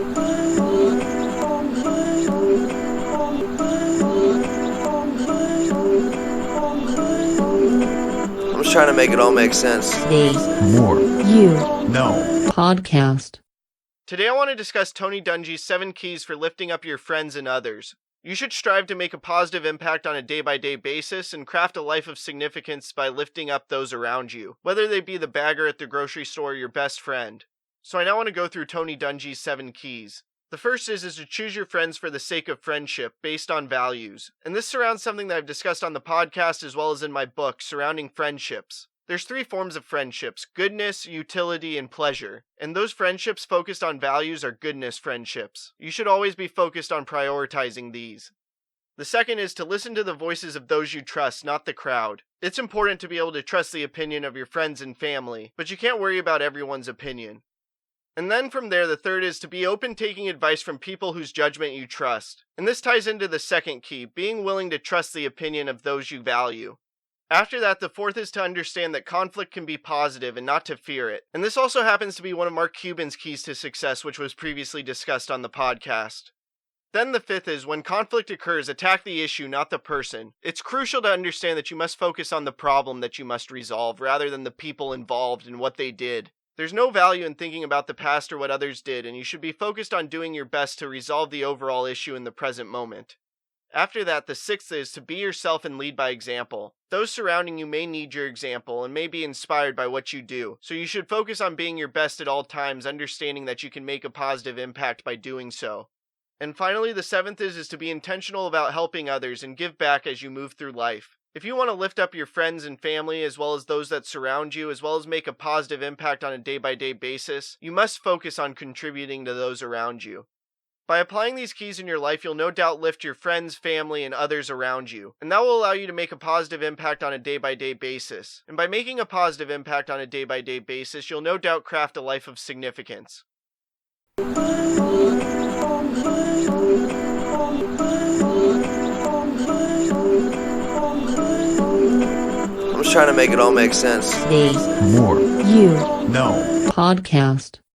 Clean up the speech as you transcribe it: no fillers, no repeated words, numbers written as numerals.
I'm just trying to make it all make sense. The More. You No. Podcast. Today I want to discuss Tony Dungy's 7 keys for lifting up your friends and others. You should strive to make a positive impact on a day-by-day basis and craft a life of significance by lifting up those around you, whether they be the bagger at the grocery store or your best friend. So I now want to go through Tony Dungy's 7 keys. The first is to choose your friends for the sake of friendship, based on values. And this surrounds something that I've discussed on the podcast as well as in my book, Surrounding Friendships. There's 3 forms of friendships: goodness, utility, and pleasure. And those friendships focused on values are goodness friendships. You should always be focused on prioritizing these. The second is to listen to the voices of those you trust, not the crowd. It's important to be able to trust the opinion of your friends and family, but you can't worry about everyone's opinion. And then from there, the third is to be open taking advice from people whose judgment you trust. And this ties into the second key, being willing to trust the opinion of those you value. After that, the fourth is to understand that conflict can be positive and not to fear it. And this also happens to be one of Mark Cuban's keys to success, which was previously discussed on the podcast. Then the fifth is, when conflict occurs, attack the issue, not the person. It's crucial to understand that you must focus on the problem that you must resolve, rather than the people involved and what they did. There's no value in thinking about the past or what others did, and you should be focused on doing your best to resolve the overall issue in the present moment. After that, the sixth is to be yourself and lead by example. Those surrounding you may need your example and may be inspired by what you do, so you should focus on being your best at all times, understanding that you can make a positive impact by doing so. And finally, the seventh is to be intentional about helping others and give back as you move through life. If you want to lift up your friends and family as well as those that surround you, as well as make a positive impact on a day-by-day basis, you must focus on contributing to those around you. By applying these keys in your life, you'll no doubt lift your friends, family, and others around you. And that will allow you to make a positive impact on a day-by-day basis. And by making a positive impact on a day-by-day basis, you'll no doubt craft a life of significance. I'm just trying to make it all make sense. The More. You No. Podcast.